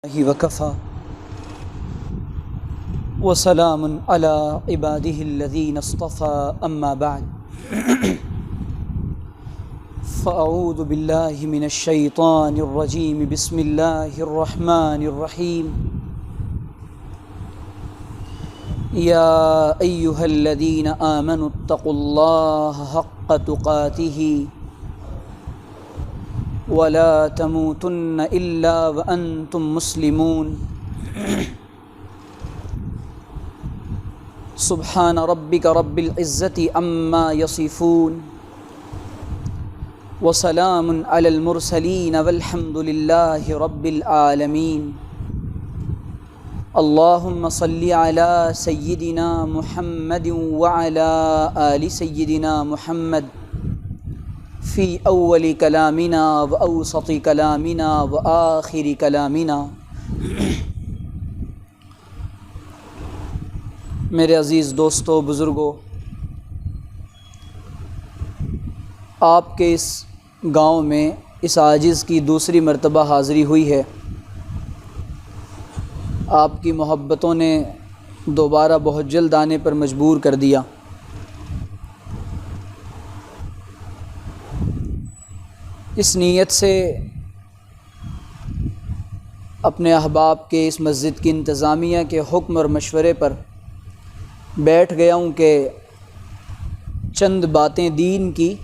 وكفى وسلام على عباده الذين اصطفى أما بعد فأعوذ بالله من الشيطان الرجيم بسم الله الرحمن الرحيم يا أيها الذين آمنوا اتقوا الله حق تقاته ولا تموتن إلا وأنتم مسلمون سبحان ربك رب العزة عما يصفون وسلام على المرسلين والحمد لله رب العالمين اللهم صل على سيدنا محمد وعلى آل سيدنا محمد في أول كلامنا وأوسط كلامنا وآخر كلامنا۔ میرے عزیز دوستو، بزرگوں، آپ کے اس گاؤں میں اس عاجز کی دوسری مرتبہ حاضری ہوئی ہے۔ آپ کی محبتوں نے دوبارہ بہت جلد آنے پر مجبور کر دیا۔ اس نیت سے اپنے احباب کے اس مسجد کی انتظامیہ کے حکم اور مشورے پر بیٹھ گیا ہوں کہ چند باتیں دین کی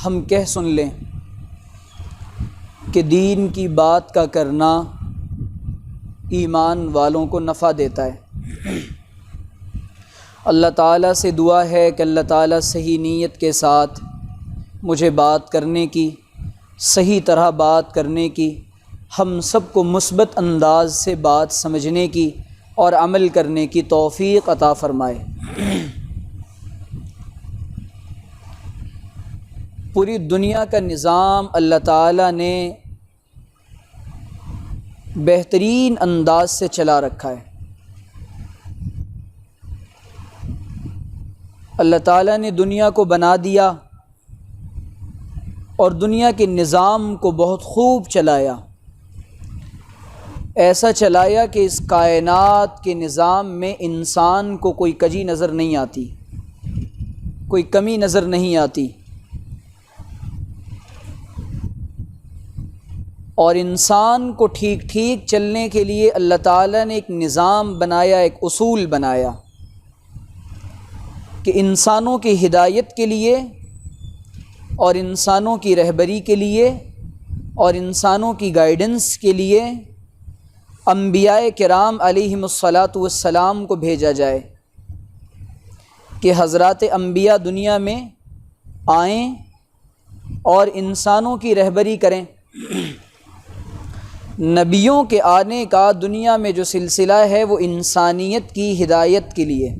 ہم کہہ سن لیں کہ دین کی بات کا کرنا ایمان والوں کو نفع دیتا ہے۔ اللہ تعالیٰ سے دعا ہے کہ اللہ تعالیٰ صحیح نیت کے ساتھ مجھے بات کرنے کی، صحیح طرح بات کرنے کی، ہم سب کو مثبت انداز سے بات سمجھنے کی اور عمل کرنے کی توفیق عطا فرمائے۔ پوری دنیا کا نظام اللہ تعالیٰ نے بہترین انداز سے چلا رکھا ہے۔ اللہ تعالیٰ نے دنیا کو بنا دیا اور دنیا کے نظام کو بہت خوب چلایا، ایسا چلایا کہ اس کائنات کے نظام میں انسان کو کوئی کجی نظر نہیں آتی، کوئی کمی نظر نہیں آتی، اور انسان کو ٹھیک ٹھیک چلنے کے لیے اللہ تعالیٰ نے ایک نظام بنایا، ایک اصول بنایا کہ انسانوں کی ہدایت کے لیے اور انسانوں کی رہبری کے لیے اور انسانوں کی گائیڈنس کے لیے انبیاء کرام علیہم الصلاۃ والسلام کو بھیجا جائے کہ حضرات انبیاء دنیا میں آئیں اور انسانوں کی رہبری کریں۔ نبیوں کے آنے کا دنیا میں جو سلسلہ ہے وہ انسانیت کی ہدایت کے لیے،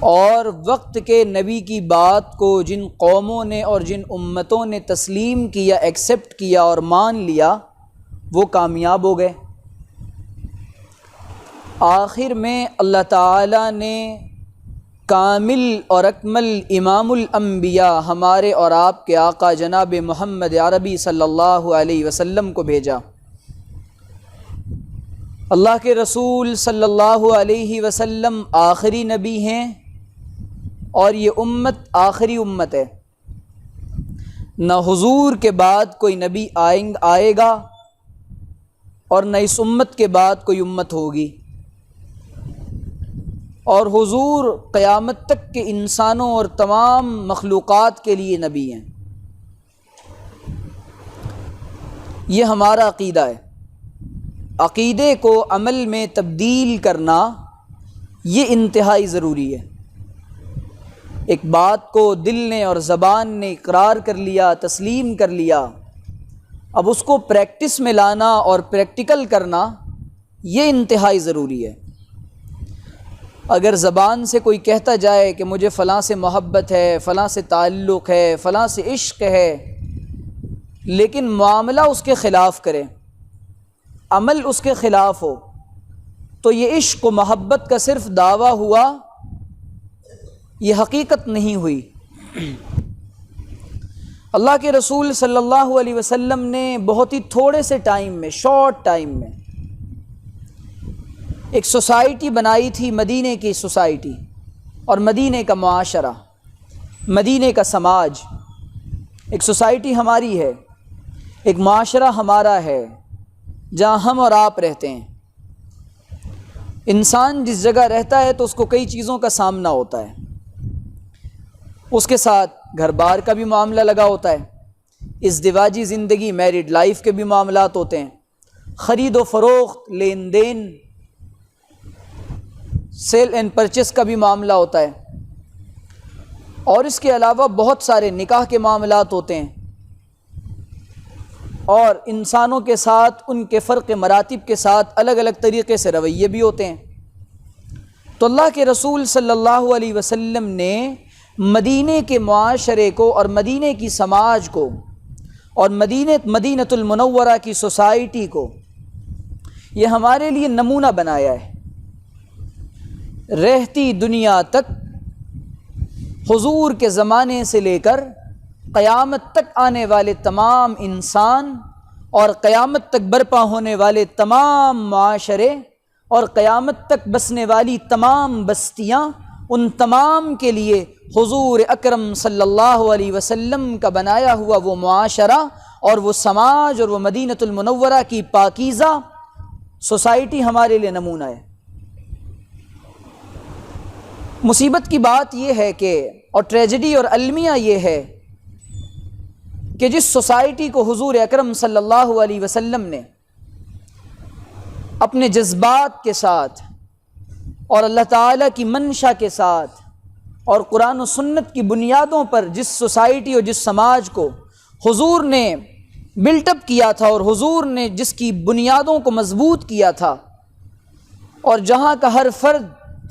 اور وقت کے نبی کی بات کو جن قوموں نے اور جن امتوں نے تسلیم کیا، ایکسیپٹ کیا اور مان لیا، وہ کامیاب ہو گئے۔ آخر میں اللہ تعالیٰ نے کامل اور اکمل امام الانبیاء ہمارے اور آپ کے آقا جناب محمد عربی صلی اللہ علیہ وسلم کو بھیجا۔ اللہ کے رسول صلی اللہ علیہ وسلم آخری نبی ہیں اور یہ امت آخری امت ہے۔ نہ حضور کے بعد کوئی نبی آئے گا اور نہ اس امت کے بعد کوئی امت ہوگی، اور حضور قیامت تک کے انسانوں اور تمام مخلوقات کے لیے نبی ہیں۔ یہ ہمارا عقیدہ ہے۔ عقیدے کو عمل میں تبدیل کرنا یہ انتہائی ضروری ہے۔ ایک بات کو دل نے اور زبان نے اقرار کر لیا، تسلیم کر لیا، اب اس کو پریکٹس میں لانا اور پریکٹیکل کرنا یہ انتہائی ضروری ہے۔ اگر زبان سے کوئی کہتا جائے کہ مجھے فلاں سے محبت ہے، فلاں سے تعلق ہے، فلاں سے عشق ہے، لیکن معاملہ اس کے خلاف کرے، عمل اس کے خلاف ہو، تو یہ عشق و محبت کا صرف دعویٰ ہوا، یہ حقیقت نہیں ہوئی۔ اللہ کے رسول صلی اللہ علیہ وسلم نے بہت ہی تھوڑے سے ٹائم میں، شارٹ ٹائم میں، ایک سوسائٹی بنائی تھی، مدینے کی سوسائٹی اور مدینے کا معاشرہ، مدینے کا سماج۔ ایک سوسائٹی ہماری ہے، ایک معاشرہ ہمارا ہے جہاں ہم اور آپ رہتے ہیں۔ انسان جس جگہ رہتا ہے تو اس کو کئی چیزوں کا سامنا ہوتا ہے، اس کے ساتھ گھر بار کا بھی معاملہ لگا ہوتا ہے، ازدواجی زندگی، میرڈ لائف کے بھی معاملات ہوتے ہیں، خرید و فروخت، لین دین، سیل اینڈ پرچیز کا بھی معاملہ ہوتا ہے، اور اس کے علاوہ بہت سارے نکاح کے معاملات ہوتے ہیں، اور انسانوں کے ساتھ ان کے فرق مراتب کے ساتھ الگ الگ طریقے سے رویے بھی ہوتے ہیں۔ تو اللہ کے رسول صلی اللہ علیہ وسلم نے مدینے کے معاشرے کو اور مدینے کی سماج کو اور مدینۃ المنورہ کی سوسائٹی کو یہ ہمارے لیے نمونہ بنایا ہے۔ رہتی دنیا تک، حضور کے زمانے سے لے کر قیامت تک آنے والے تمام انسان اور قیامت تک برپا ہونے والے تمام معاشرے اور قیامت تک بسنے والی تمام بستیاں، ان تمام کے لیے حضور اکرم صلی اللہ علیہ وسلم کا بنایا ہوا وہ معاشرہ اور وہ سماج اور وہ مدینۃ المنورہ کی پاکیزہ سوسائٹی ہمارے لیے نمونہ ہے۔ مصیبت کی بات یہ ہے کہ، اور ٹریجڈی اور المیہ یہ ہے کہ جس سوسائٹی کو حضور اکرم صلی اللہ علیہ وسلم نے اپنے جذبات کے ساتھ اور اللہ تعالیٰ کی منشا کے ساتھ اور قرآن و سنت کی بنیادوں پر جس سوسائٹی اور جس سماج کو حضور نے بلٹ اپ کیا تھا اور حضور نے جس کی بنیادوں کو مضبوط کیا تھا، اور جہاں کا ہر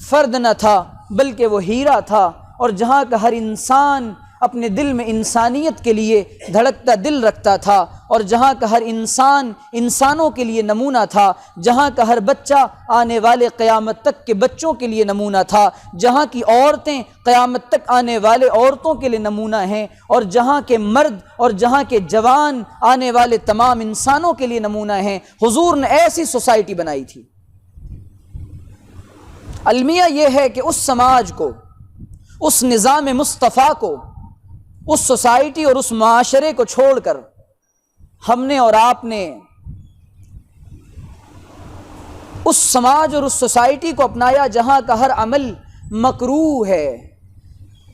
فرد نہ تھا بلکہ وہ ہیرا تھا، اور جہاں کا ہر انسان اپنے دل میں انسانیت کے لیے دھڑکتا دل رکھتا تھا، اور جہاں کا ہر انسان انسانوں کے لیے نمونہ تھا، جہاں کا ہر بچہ آنے والے قیامت تک کے بچوں کے لیے نمونہ تھا، جہاں کی عورتیں قیامت تک آنے والے عورتوں کے لیے نمونہ ہیں، اور جہاں کے مرد اور جہاں کے جوان آنے والے تمام انسانوں کے لیے نمونہ ہیں، حضور نے ایسی سوسائٹی بنائی تھی۔ المیہ یہ ہے کہ اس سماج کو، اس نظام مصطفیٰ کو، اس سوسائٹی اور اس معاشرے کو چھوڑ کر ہم نے اور آپ نے اس سماج اور اس سوسائٹی کو اپنایا جہاں کا ہر عمل مکروہ ہے،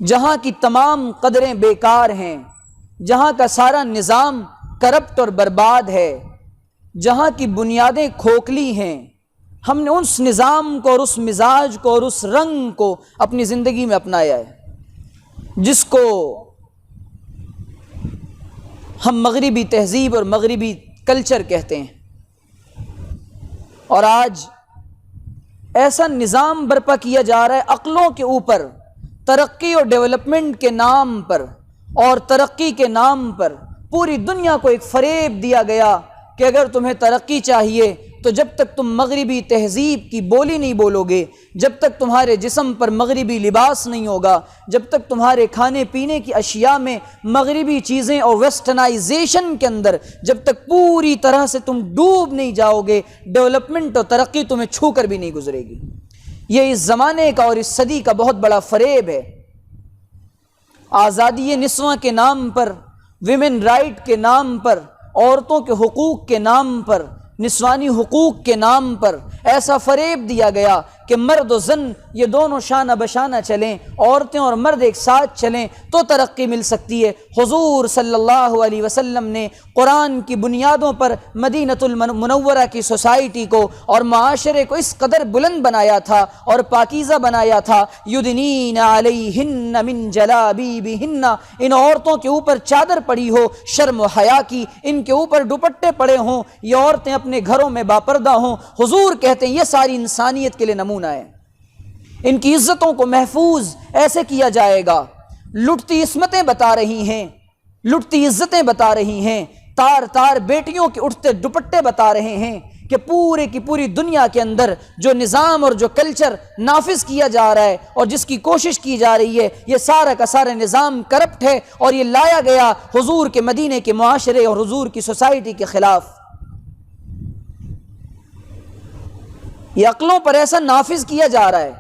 جہاں کی تمام قدریں بیکار ہیں، جہاں کا سارا نظام کرپٹ اور برباد ہے، جہاں کی بنیادیں کھوکھلی ہیں۔ ہم نے اس نظام کو اور اس مزاج کو اور اس رنگ کو اپنی زندگی میں اپنایا ہے جس کو ہم مغربی تہذیب اور مغربی کلچر کہتے ہیں۔ اور آج ایسا نظام برپا کیا جا رہا ہے عقلوں کے اوپر، ترقی اور ڈیولپمنٹ کے نام پر اور ترقی کے نام پر پوری دنیا کو ایک فریب دیا گیا کہ اگر تمہیں ترقی چاہیے تو جب تک تم مغربی تہذیب کی بولی نہیں بولو گے، جب تک تمہارے جسم پر مغربی لباس نہیں ہوگا، جب تک تمہارے کھانے پینے کی اشیاء میں مغربی چیزیں اور ویسٹرنائزیشن کے اندر جب تک پوری طرح سے تم ڈوب نہیں جاؤ گے، ڈیولپمنٹ اور ترقی تمہیں چھو کر بھی نہیں گزرے گی۔ یہ اس زمانے کا اور اس صدی کا بہت بڑا فریب ہے۔ آزادی نسواں کے نام پر، ویمن رائٹ کے نام پر، عورتوں کے حقوق کے نام پر، نسوانی حقوق کے نام پر ایسا فریب دیا گیا کہ مرد و زن یہ دونوں شانہ بشانہ چلیں، عورتیں اور مرد ایک ساتھ چلیں تو ترقی مل سکتی ہے۔ حضور صلی اللہ علیہ وسلم نے قرآن کی بنیادوں پر مدینۃ المنورہ کی سوسائٹی کو اور معاشرے کو اس قدر بلند بنایا تھا اور پاکیزہ بنایا تھا، یدنین علیہن من جلابیبہن، ان عورتوں کے اوپر چادر پڑی ہو شرم و حیا کی، ان کے اوپر دوپٹے پڑے ہوں، یہ عورتیں اپنے گھروں میں باپردہ ہوں۔ حضور کہتے ہیں یہ ساری انسانیت کے لیے نمونہ ہے۔ ان کی عزتوں کو محفوظ ایسے کیا جائے گا، لٹتی عصمتیں بتا رہی ہیں، لٹتی عزتیں بتا رہی ہیں تار تار بیٹیوں کے اٹھتے دوپٹے بتا رہے ہیں کہ پورے کی پوری دنیا کے اندر جو نظام اور جو کلچر نافذ کیا جا رہا ہے اور جس کی کوشش کی جا رہی ہے، یہ سارا کا سارا نظام کرپٹ ہے اور یہ لایا گیا حضور کے مدینے کے معاشرے اور حضور کی سوسائٹی کے خلاف۔ یہ عقلوں پر ایسا نافذ کیا جا رہا ہے۔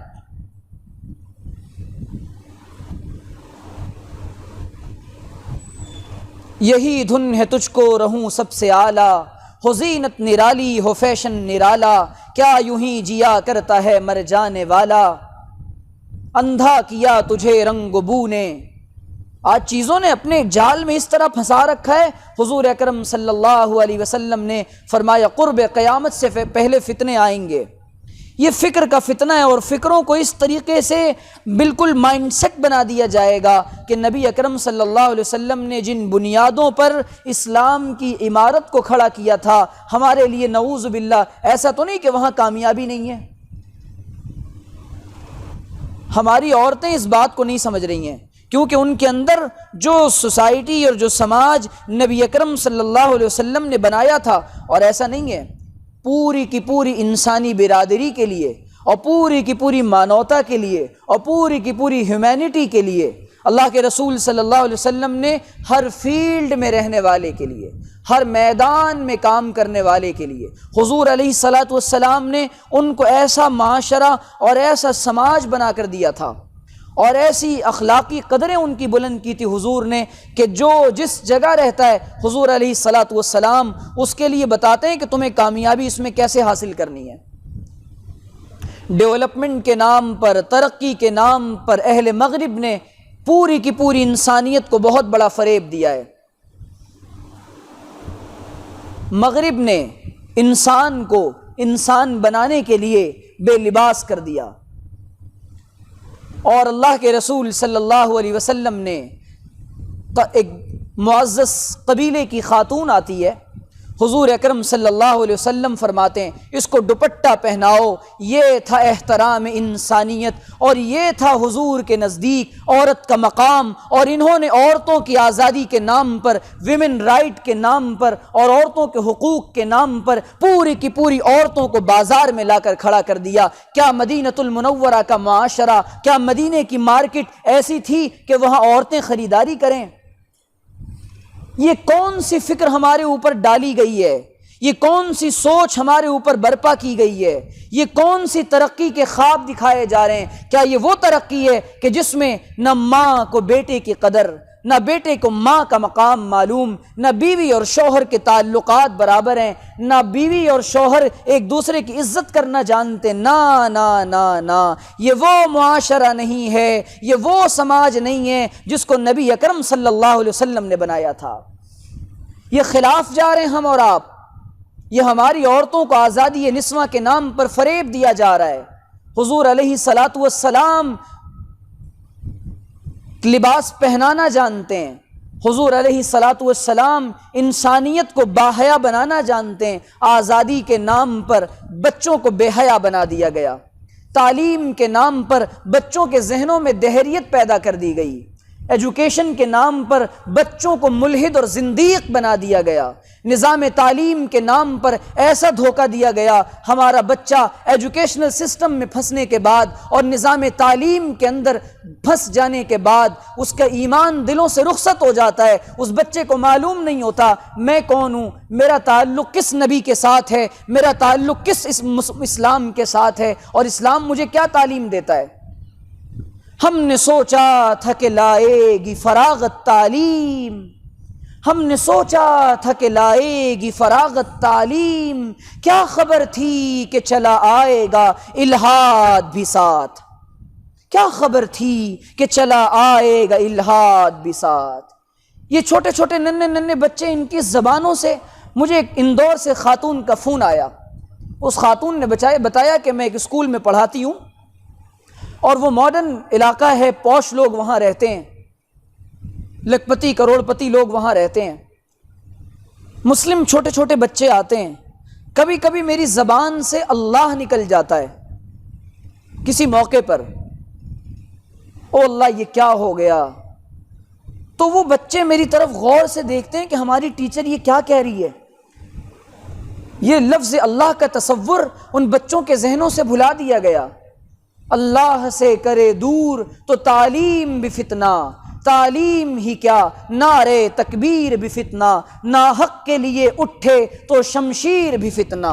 یہی دھن ہے تجھ کو رہوں سب سے اعلیٰ، ہو زینت نرالی ہو فیشن نرالا، کیا یوں ہی جیا کرتا ہے مر جانے والا، اندھا کیا تجھے رنگ و بو نے۔ آج چیزوں نے اپنے جال میں اس طرح پھنسا رکھا ہے۔ حضور اکرم صلی اللہ علیہ وسلم نے فرمایا قرب قیامت سے پہلے فتنے آئیں گے۔ یہ فکر کا فتنہ ہے، اور فکروں کو اس طریقے سے بالکل مائنڈ سیٹ بنا دیا جائے گا کہ نبی اکرم صلی اللہ علیہ وسلم نے جن بنیادوں پر اسلام کی عمارت کو کھڑا کیا تھا، ہمارے لیے نعوذ باللہ ایسا تو نہیں کہ وہاں کامیابی نہیں ہے۔ ہماری عورتیں اس بات کو نہیں سمجھ رہی ہیں، کیونکہ ان کے اندر جو سوسائٹی اور جو سماج نبی اکرم صلی اللہ علیہ وسلم نے بنایا تھا، اور ایسا نہیں ہے، پوری کی پوری انسانی برادری کے لیے اور پوری کی پوری مانوتا کے لیے اور پوری کی پوری ہیومینٹی کے لیے اللہ کے رسول صلی اللہ علیہ وسلم نے ہر فیلڈ میں رہنے والے کے لیے، ہر میدان میں کام کرنے والے کے لیے حضور علیہ الصلاۃ والسلام نے ان کو ایسا معاشرہ اور ایسا سماج بنا کر دیا تھا، اور ایسی اخلاقی قدریں ان کی بلند کی تھی حضور نے کہ جو جس جگہ رہتا ہے حضور علیہ الصلاۃ والسلام اس کے لیے بتاتے ہیں کہ تمہیں کامیابی اس میں کیسے حاصل کرنی ہے۔ ڈیولپمنٹ کے نام پر، ترقی کے نام پر اہل مغرب نے پوری کی پوری انسانیت کو بہت بڑا فریب دیا ہے۔ مغرب نے انسان کو انسان بنانے کے لیے بے لباس کر دیا، اور اللہ کے رسول صلی اللہ علیہ وسلم نے ایک معزز قبیلے کی خاتون آتی ہے، حضور اکرم صلی اللہ علیہ وسلم فرماتے ہیں اس کو دوپٹہ پہناؤ۔ یہ تھا احترام انسانیت، اور یہ تھا حضور کے نزدیک عورت کا مقام، اور انہوں نے عورتوں کی آزادی کے نام پر، ویمن رائٹ کے نام پر اور عورتوں کے حقوق کے نام پر پوری کی پوری عورتوں کو بازار میں لا کر کھڑا کر دیا۔ کیا مدینۃ المنورہ کا معاشرہ، کیا مدینے کی مارکیٹ ایسی تھی کہ وہاں عورتیں خریداری کریں؟ یہ کون سی فکر ہمارے اوپر ڈالی گئی ہے؟ یہ کون سی سوچ ہمارے اوپر برپا کی گئی ہے؟ یہ کون سی ترقی کے خواب دکھائے جا رہے ہیں؟ کیا یہ وہ ترقی ہے کہ جس میں نہ ماں کو بیٹے کی قدر، نہ بیٹے کو ماں کا مقام معلوم، نہ بیوی اور شوہر کے تعلقات برابر ہیں، نہ بیوی اور شوہر ایک دوسرے کی عزت کرنا جانتے؟ نہ نہ نہ نہ، یہ وہ معاشرہ نہیں ہے، یہ وہ سماج نہیں ہے جس کو نبی اکرم صلی اللہ علیہ وسلم نے بنایا تھا۔ یہ خلاف جا رہے ہیں ہم اور آپ، یہ ہماری عورتوں کو آزادی نسواں کے نام پر فریب دیا جا رہا ہے۔ حضور علیہ الصلاۃ والسلام لباس پہنانا جانتے ہیں، حضور علیہ الصلاۃ والسلام انسانیت کو باحیا بنانا جانتے ہیں، آزادی کے نام پر بچوں کو بے حیا بنا دیا گیا، تعلیم کے نام پر بچوں کے ذہنوں میں دہریت پیدا کر دی گئی، ایجوکیشن کے نام پر بچوں کو ملحد اور زندیق بنا دیا گیا، نظام تعلیم کے نام پر ایسا دھوکہ دیا گیا، ہمارا بچہ ایجوکیشنل سسٹم میں پھنسنے کے بعد اور نظام تعلیم کے اندر پھنس جانے کے بعد اس کا ایمان دلوں سے رخصت ہو جاتا ہے، اس بچے کو معلوم نہیں ہوتا میں کون ہوں، میرا تعلق کس نبی کے ساتھ ہے، میرا تعلق کس اسلام کے ساتھ ہے، اور اسلام مجھے کیا تعلیم دیتا ہے۔ ہم نے سوچا تھا کہ لائے گی فراغت تعلیم، ہم نے سوچا تھا کہ لائے گی فراغت تعلیم، کیا خبر تھی کہ چلا آئے گا الہاد بھی ساتھ، کیا خبر تھی کہ چلا آئے گا الہاد بھی ساتھ۔ یہ چھوٹے چھوٹے ننھے ننھے بچے، ان کی زبانوں سے مجھے ایک اندور سے خاتون کا فون آیا، اس خاتون نے بتایا کہ میں ایک اسکول میں پڑھاتی ہوں، اور وہ ماڈرن علاقہ ہے، پوش لوگ وہاں رہتے ہیں، لکھپتی کروڑ پتی لوگ وہاں رہتے ہیں، مسلم چھوٹے چھوٹے بچے آتے ہیں، کبھی کبھی میری زبان سے اللہ نکل جاتا ہے کسی موقع پر، او اللہ یہ کیا ہو گیا، تو وہ بچے میری طرف غور سے دیکھتے ہیں کہ ہماری ٹیچر یہ کیا کہہ رہی ہے. یہ لفظ اللہ کا تصور ان بچوں کے ذہنوں سے بھلا دیا گیا. اللہ سے کرے دور تو تعلیم بھی فتنہ، تعلیم ہی کیا نعرے تکبیر بھی فتنہ، ناحق کے لیے اٹھے تو شمشیر بھی فتنہ،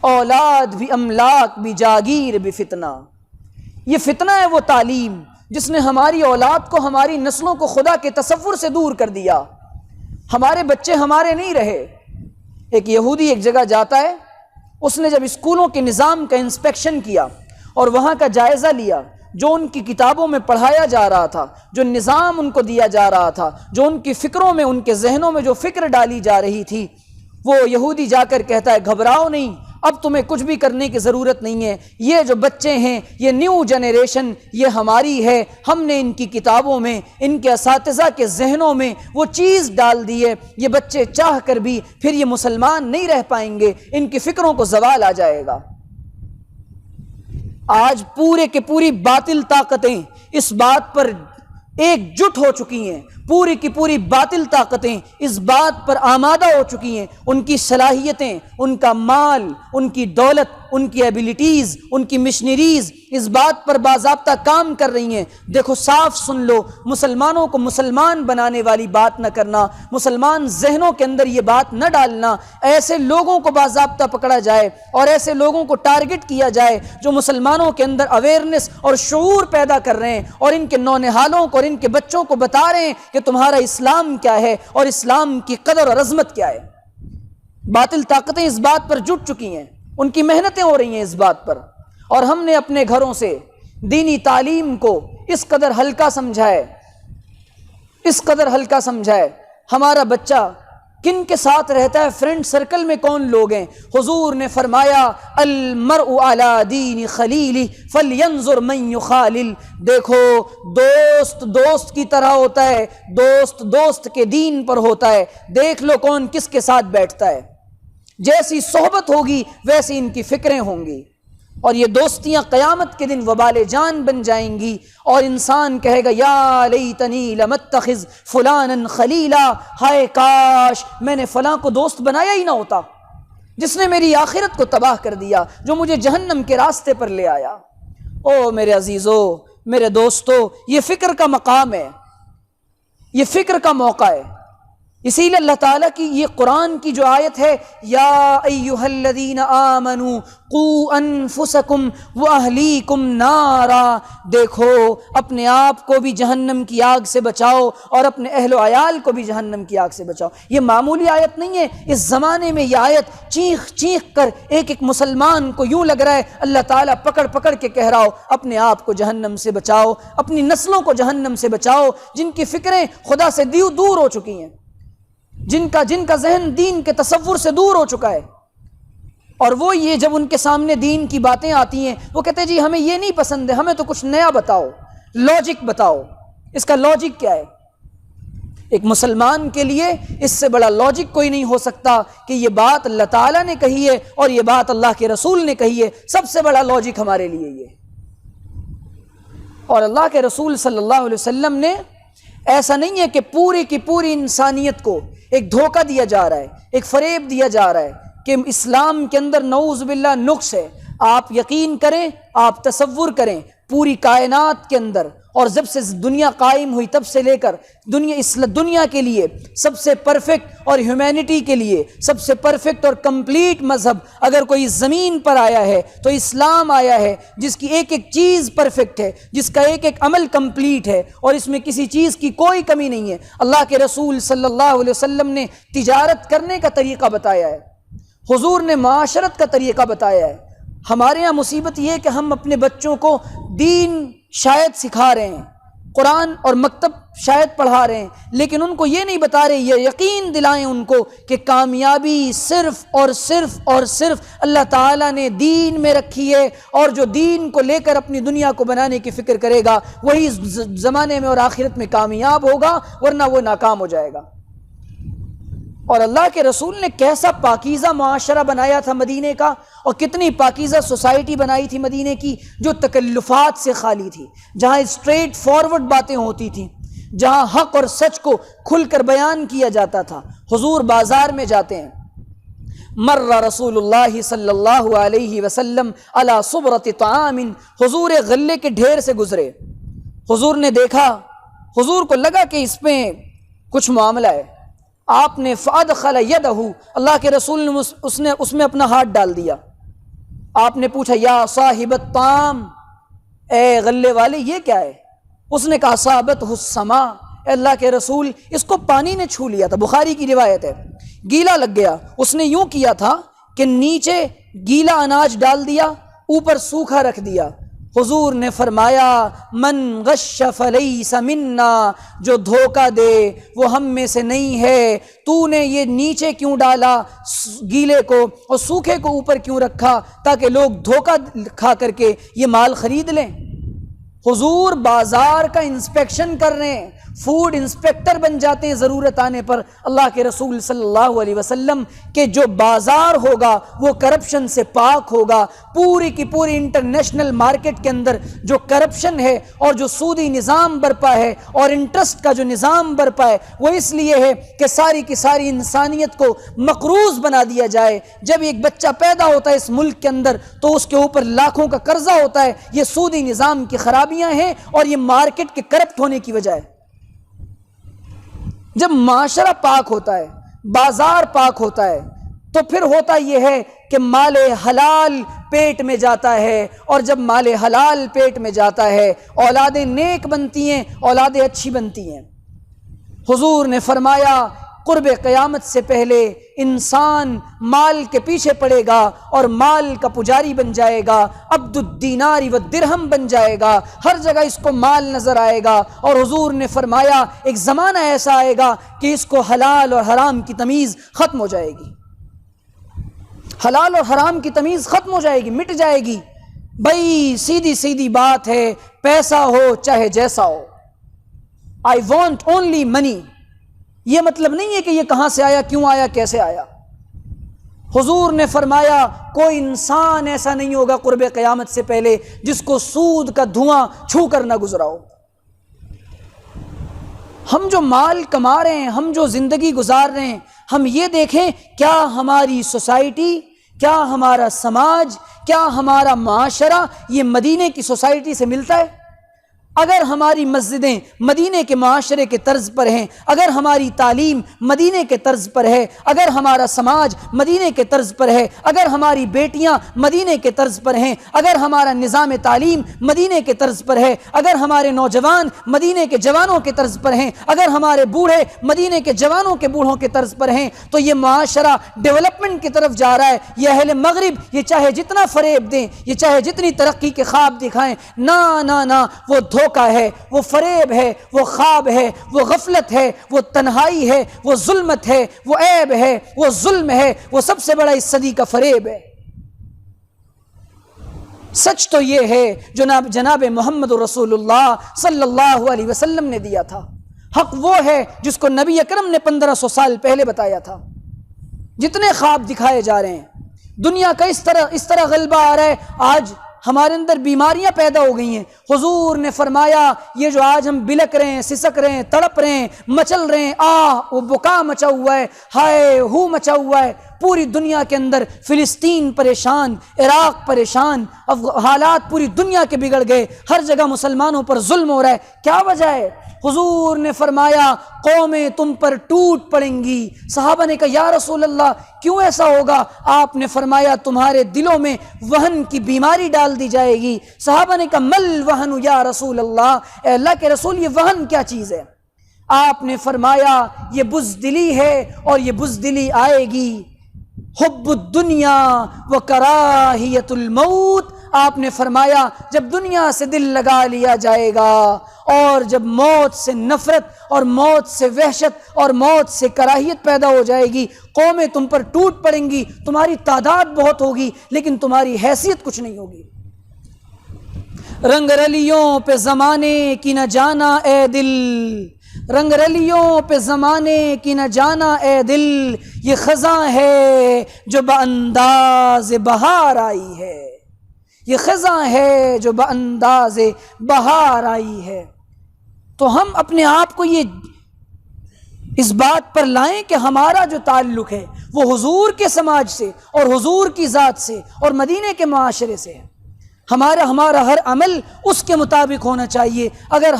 اولاد بھی املاک بھی جاگیر بھی فتنہ. یہ فتنہ ہے وہ تعلیم جس نے ہماری اولاد کو، ہماری نسلوں کو خدا کے تصور سے دور کر دیا. ہمارے بچے ہمارے نہیں رہے. ایک یہودی ایک جگہ جاتا ہے، اس نے جب اسکولوں کے نظام کا انسپیکشن کیا اور وہاں کا جائزہ لیا، جو ان کی کتابوں میں پڑھایا جا رہا تھا، جو نظام ان کو دیا جا رہا تھا، جو ان کی فکروں میں، ان کے ذہنوں میں جو فکر ڈالی جا رہی تھی، وہ یہودی جا کر کہتا ہے گھبراؤ نہیں، اب تمہیں کچھ بھی کرنے کی ضرورت نہیں ہے. یہ جو بچے ہیں، یہ نیو جنریشن، یہ ہماری ہے. ہم نے ان کی کتابوں میں، ان کے اساتذہ کے ذہنوں میں وہ چیز ڈال دی ہے. یہ بچے چاہ کر بھی پھر یہ مسلمان نہیں رہ پائیں گے، ان کی فکروں کو زوال آ جائے گا. آج پورے کے پوری باطل طاقتیں اس بات پر ایک جٹ ہو چکی ہیں، پوری کی پوری باطل طاقتیں اس بات پر آمادہ ہو چکی ہیں. ان کی صلاحیتیں، ان کا مال، ان کی دولت، ان کی ایبیلٹیز، ان کی مشنریز اس بات پر باضابطہ کام کر رہی ہیں. دیکھو صاف سن لو، مسلمانوں کو مسلمان بنانے والی بات نہ کرنا، مسلمان ذہنوں کے اندر یہ بات نہ ڈالنا. ایسے لوگوں کو باضابطہ پکڑا جائے اور ایسے لوگوں کو ٹارگٹ کیا جائے جو مسلمانوں کے اندر اویئرنیس اور شعور پیدا کر رہے ہیں اور ان کے نونہالوں کو اور ان کے بچوں کو بتا رہے ہیں کہ تمہارا اسلام کیا ہے اور اسلام کی قدر اور عظمت کیا ہے. باطل طاقتیں اس بات پر جٹ چکی ہیں، ان کی محنتیں ہو رہی ہیں اس بات پر. اور ہم نے اپنے گھروں سے دینی تعلیم کو اس قدر ہلکا سمجھا ہے، اس قدر ہلکا سمجھا ہے. ہمارا بچہ کن کے ساتھ رہتا ہے، فرینڈ سرکل میں کون لوگ ہیں. حضور نے فرمایا المرء علی دین خلیلہ فلینظر من یخالل. دیکھو دوست دوست کی طرح ہوتا ہے، دوست دوست کے دین پر ہوتا ہے. دیکھ لو کون کس کے ساتھ بیٹھتا ہے. جیسی صحبت ہوگی ویسی ان کی فکریں ہوں گی، اور یہ دوستیاں قیامت کے دن وبال جان بن جائیں گی. اور انسان کہے گا یا لیتنی لم اتخذ فلانا خلیلا، ہائے کاش میں نے فلاں کو دوست بنایا ہی نہ ہوتا، جس نے میری آخرت کو تباہ کر دیا، جو مجھے جہنم کے راستے پر لے آیا. او میرے عزیزو، میرے دوستو، یہ فکر کا مقام ہے، یہ فکر کا موقع ہے. اسی لیے اللہ تعالیٰ کی یہ قرآن کی جو آیت ہے، یا ایہا الذین آمنوا قوا انفسکم واہلیکم نارا، دیکھو اپنے آپ کو بھی جہنم کی آگ سے بچاؤ اور اپنے اہل و عیال کو بھی جہنم کی آگ سے بچاؤ. یہ معمولی آیت نہیں ہے. اس زمانے میں یہ آیت چیخ چیخ کر ایک ایک مسلمان کو یوں لگ رہا ہے اللہ تعالیٰ پکڑ پکڑ کے کہہ رہا ہو اپنے آپ کو جہنم سے بچاؤ، اپنی نسلوں کو جہنم سے بچاؤ، جن کی فکریں خدا سے دور ہو چکی ہیں، جن کا ذہن دین کے تصور سے دور ہو چکا ہے. اور وہ یہ جب ان کے سامنے دین کی باتیں آتی ہیں وہ کہتے ہیں جی ہمیں یہ نہیں پسند ہے، ہمیں تو کچھ نیا بتاؤ، لاجک بتاؤ، اس کا لاجک کیا ہے. ایک مسلمان کے لیے اس سے بڑا لاجک کوئی نہیں ہو سکتا کہ یہ بات اللہ تعالیٰ نے کہی ہے اور یہ بات اللہ کے رسول نے کہی ہے. سب سے بڑا لاجک ہمارے لیے یہ. اور اللہ کے رسول صلی اللہ علیہ وسلم نے ایسا نہیں ہے کہ پوری کی پوری انسانیت کو ایک دھوکہ دیا جا رہا ہے، ایک فریب دیا جا رہا ہے کہ اسلام کے اندر نعوذ باللہ نقص ہے. آپ یقین کریں، آپ تصور کریں، پوری کائنات کے اندر اور جب سے دنیا قائم ہوئی تب سے لے کر دنیا کے لیے سب سے پرفیکٹ اور ہیومینٹی کے لیے سب سے پرفیکٹ اور کمپلیٹ مذہب اگر کوئی زمین پر آیا ہے تو اسلام آیا ہے، جس کی ایک ایک چیز پرفیکٹ ہے، جس کا ایک ایک عمل کمپلیٹ ہے اور اس میں کسی چیز کی کوئی کمی نہیں ہے. اللہ کے رسول صلی اللہ علیہ وسلم نے تجارت کرنے کا طریقہ بتایا ہے، حضور نے معاشرت کا طریقہ بتایا ہے. ہمارے ہاں مصیبت یہ ہے کہ ہم اپنے بچوں کو دین شاید سکھا رہے ہیں، قرآن اور مکتب شاید پڑھا رہے ہیں، لیکن ان کو یہ نہیں بتا رہے، یہ یقین دلائیں ان کو کہ کامیابی صرف اور صرف اور صرف اللہ تعالیٰ نے دین میں رکھی ہے، اور جو دین کو لے کر اپنی دنیا کو بنانے کی فکر کرے گا وہی زمانے میں اور آخرت میں کامیاب ہوگا، ورنہ وہ ناکام ہو جائے گا. اور اللہ کے رسول نے کیسا پاکیزہ معاشرہ بنایا تھا مدینے کا، اور کتنی پاکیزہ سوسائٹی بنائی تھی مدینے کی، جو تکلفات سے خالی تھی، جہاں اسٹریٹ فارورڈ باتیں ہوتی تھیں، جہاں حق اور سچ کو کھل کر بیان کیا جاتا تھا۔ حضور بازار میں جاتے ہیں، مر رسول اللہ صلی اللہ علیہ وسلم علی صبرۃ طعام، حضور غلے کے ڈھیر سے گزرے، حضور نے دیکھا، حضور کو لگا کہ اس میں کچھ معاملہ ہے، آپ نے فادخل یدہ، اللہ کے رسول نے اس میں اپنا ہاتھ ڈال دیا۔ آپ نے پوچھا یا صاحب الطعام، اے غلے والے یہ کیا ہے؟ اس نے کہا صابتہ السما، اے اللہ کے رسول اس کو پانی نے چھو لیا تھا، بخاری کی روایت ہے، گیلا لگ گیا۔ اس نے یوں کیا تھا کہ نیچے گیلا اناج ڈال دیا، اوپر سوکھا رکھ دیا۔ حضور نے فرمایا من غش فلیس منا، جو دھوکہ دے وہ ہم میں سے نہیں ہے۔ تو نے یہ نیچے کیوں ڈالا گیلے کو اور سوکھے کو اوپر کیوں رکھا؟ تاکہ لوگ دھوکہ کھا کر کے یہ مال خرید لیں۔ حضور بازار کا انسپیکشن کر رہے ہیں، فوڈ انسپیکٹر بن جاتے ہیں ضرورت آنے پر اللہ کے رسول صلی اللہ علیہ وسلم، کہ جو بازار ہوگا وہ کرپشن سے پاک ہوگا۔ پوری کی پوری انٹرنیشنل مارکیٹ کے اندر جو کرپشن ہے اور جو سودی نظام برپا ہے اور انٹرسٹ کا جو نظام برپا ہے، وہ اس لیے ہے کہ ساری کی ساری انسانیت کو مقروض بنا دیا جائے۔ جب ایک بچہ پیدا ہوتا ہے اس ملک کے اندر تو اس کے اوپر لاکھوں کا قرضہ ہوتا ہے، یہ سودی نظام کی خرابیاں ہیں اور یہ مارکیٹ کے کرپٹ ہونے کی وجہ ہے۔ جب معاشرہ پاک ہوتا ہے، بازار پاک ہوتا ہے، تو پھر ہوتا یہ ہے کہ مال حلال پیٹ میں جاتا ہے، اور جب مال حلال پیٹ میں جاتا ہے اولادیں نیک بنتی ہیں، اولادیں اچھی بنتی ہیں۔ حضور نے فرمایا قرب قیامت سے پہلے انسان مال کے پیچھے پڑے گا اور مال کا پجاری بن جائے گا، عبد الدینار والدرہم بن جائے گا، ہر جگہ اس کو مال نظر آئے گا۔ اور حضور نے فرمایا ایک زمانہ ایسا آئے گا کہ اس کو حلال اور حرام کی تمیز ختم ہو جائے گی، حلال اور حرام کی تمیز ختم ہو جائے گی، مٹ جائے گی۔ بھائی سیدھی سیدھی بات ہے، پیسہ ہو چاہے جیسا ہو، آئی وانٹ اونلی منی، یہ مطلب نہیں ہے کہ یہ کہاں سے آیا، کیوں آیا، کیسے آیا۔ حضور نے فرمایا کوئی انسان ایسا نہیں ہوگا قرب قیامت سے پہلے جس کو سود کا دھواں چھو کر نہ گزرا ہو۔ ہم جو مال کما رہے ہیں، ہم جو زندگی گزار رہے ہیں، ہم یہ دیکھیں کیا ہماری سوسائٹی، کیا ہمارا سماج، کیا ہمارا معاشرہ یہ مدینے کی سوسائٹی سے ملتا ہے؟ اگر ہماری مسجدیں مدینے کے معاشرے کے طرز پر ہیں، اگر ہماری تعلیم مدینے کے طرز پر ہے، اگر ہمارا سماج مدینے کے طرز پر ہے، اگر ہماری بیٹیاں مدینے کے طرز پر ہیں، اگر ہمارا نظام تعلیم مدینے کے طرز پر ہے، اگر ہمارے نوجوان مدینے کے جوانوں کے طرز پر ہیں، اگر ہمارے بوڑھے مدینے کے جوانوں کے بوڑھوں کے طرز پر ہیں، تو یہ معاشرہ ڈیولپمنٹ کی طرف جا رہا ہے۔ یہ اہل مغرب یہ چاہے جتنا فریب دیں، یہ چاہے جتنی ترقی کے خواب دکھائیں، نہ وہ دھوکہ ہے، وہ فریب ہے، وہ خواب ہے، وہ غفلت ہے، وہ تنہائی ہے، وہ ظلمت ہے، وہ عیب ہے، وہ ظلم ہے، وہ سب سے بڑا اس صدی کا فریب ہے۔ سچ تو یہ ہے جناب محمد رسول اللہ صلی اللہ علیہ وسلم نے دیا تھا، حق وہ ہے جس کو نبی اکرم نے 1500 سال پہلے بتایا تھا۔ جتنے خواب دکھائے جا رہے ہیں، دنیا کا اس طرح غلبہ آ رہا ہے، آج ہمارے اندر بیماریاں پیدا ہو گئی ہیں۔ حضور نے فرمایا یہ جو آج ہم بلک رہے ہیں، سسک رہے ہیں، تڑپ رہے ہیں، مچل رہے ہیں، وہ بکا مچا ہوا ہے، ہائے ہو مچا ہوا ہے، پوری دنیا کے اندر فلسطین پریشان، عراق پریشان، اب حالات پوری دنیا کے بگڑ گئے، ہر جگہ مسلمانوں پر ظلم ہو رہا ہے، کیا وجہ ہے؟ حضور نے فرمایا قومیں تم پر ٹوٹ پڑیں گی۔ صحابہ نے کہا یا رسول اللہ کیوں ایسا ہوگا؟ آپ نے فرمایا تمہارے دلوں میں وہن کی بیماری ڈال دی جائے گی۔ صحابہ نے کہا مل وہن یا رسول اللہ، اے اللہ کے رسول یہ وہن کیا چیز ہے؟ آپ نے فرمایا یہ بزدلی ہے اور یہ بزدلی آئے گی، حب الدنیا و کراہیت الموت۔ آپ نے فرمایا جب دنیا سے دل لگا لیا جائے گا اور جب موت سے نفرت اور موت سے وحشت اور موت سے کراہیت پیدا ہو جائے گی، قومیں تم پر ٹوٹ پڑیں گی، تمہاری تعداد بہت ہوگی لیکن تمہاری حیثیت کچھ نہیں ہوگی۔ رنگ رلیوں پہ زمانے کی نہ جانا اے دل، رنگ رلیوں پہ زمانے کی نہ جانا اے دل، یہ خزاں ہے جو بانداز بہار آئی ہے، یہ خزاں ہے جو بانداز بہار آئی ہے۔ تو ہم اپنے آپ کو یہ اس بات پر لائیں کہ ہمارا جو تعلق ہے وہ حضور کے سماج سے اور حضور کی ذات سے اور مدینے کے معاشرے سے ہے۔ ہمارا ہر عمل اس کے مطابق ہونا چاہیے۔ اگر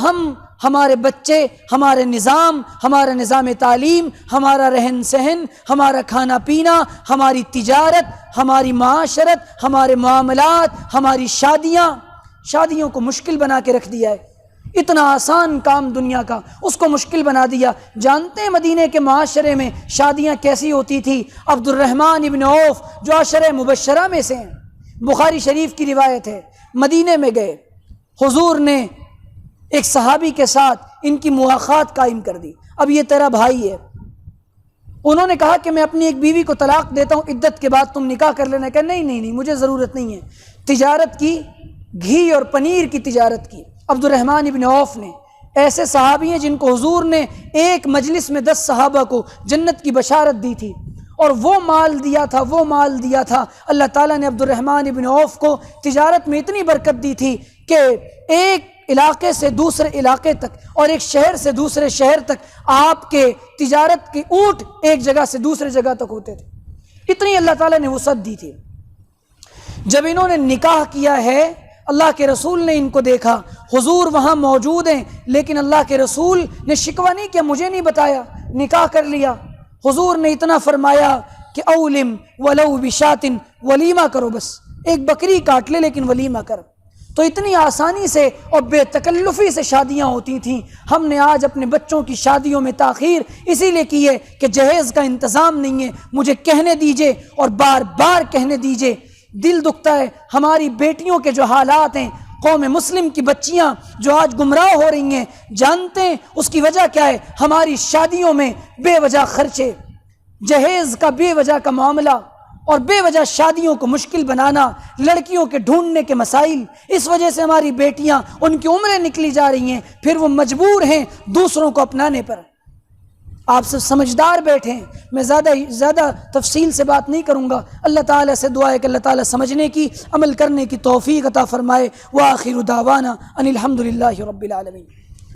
ہمارے بچے، ہمارا نظام تعلیم، ہمارا رہن سہن، ہمارا کھانا پینا، ہماری تجارت، ہماری معاشرت، ہمارے معاملات، ہماری شادیوں کو مشکل بنا کے رکھ دیا ہے، اتنا آسان کام دنیا کا اس کو مشکل بنا دیا۔ جانتے ہیں مدینے کے معاشرے میں شادیاں کیسی ہوتی تھی؟ عبد الرحمن ابن عوف جو عشرہ مبشرہ میں سے ہیں، بخاری شریف کی روایت ہے، مدینے میں گئے، حضور نے ایک صحابی کے ساتھ ان کی مواخات قائم کر دی۔ اب یہ تیرا بھائی ہے، انہوں نے کہا کہ میں اپنی ایک بیوی کو طلاق دیتا ہوں، عدت کے بعد تم نکاح کر لینا۔ کہ نہیں مجھے ضرورت نہیں ہے۔ تجارت کی، گھی اور پنیر کی تجارت کی۔ عبد الرحمن ابن عوف نے، ایسے صحابی ہیں جن کو حضور نے ایک مجلس میں 10 صحابہ کو جنت کی بشارت دی تھی، اور وہ مال دیا تھا۔ اللہ تعالیٰ نے عبد الرحمن ابن عوف کو تجارت میں اتنی برکت دی تھی کہ ایک علاقے سے دوسرے علاقے تک اور ایک شہر سے دوسرے شہر تک آپ کے تجارت کے اونٹ ایک جگہ سے دوسرے جگہ تک ہوتے تھے، اتنی اللہ تعالیٰ نے وسعت دی تھی۔ جب انہوں نے نکاح کیا ہے، اللہ کے رسول نے ان کو دیکھا، حضور وہاں موجود ہیں، لیکن اللہ کے رسول نے شکوہ نہیں کیا، مجھے نہیں بتایا، نکاح کر لیا۔ حضور نے اتنا فرمایا کہ اولم ولو بشاتن، ولیمہ کرو، بس ایک بکری کاٹ لے لیکن ولیمہ کر۔ تو اتنی آسانی سے اور بے تکلفی سے شادیاں ہوتی تھیں۔ ہم نے آج اپنے بچوں کی شادیوں میں تاخیر اسی لیے کی ہے کہ جہیز کا انتظام نہیں ہے۔ مجھے کہنے دیجئے اور بار بار کہنے دیجئے، دل دکھتا ہے ہماری بیٹیوں کے جو حالات ہیں، قوم مسلم کی بچیاں جو آج گمراہ ہو رہی ہیں، جانتے ہیں اس کی وجہ کیا ہے؟ ہماری شادیوں میں بے وجہ خرچے، جہیز کا بے وجہ کا معاملہ اور بے وجہ شادیوں کو مشکل بنانا، لڑکیوں کے ڈھونڈنے کے مسائل۔ اس وجہ سے ہماری بیٹیاں، ان کی عمریں نکلی جا رہی ہیں، پھر وہ مجبور ہیں دوسروں کو اپنانے پر۔ آپ سب سمجھدار بیٹھے ہیں، میں زیادہ تفصیل سے بات نہیں کروں گا۔ اللہ تعالیٰ سے دعا ہے کہ اللہ تعالیٰ سمجھنے کی، عمل کرنے کی توفیق عطا فرمائے۔ وآخر دعوانا ان الحمد للہ رب العالمین۔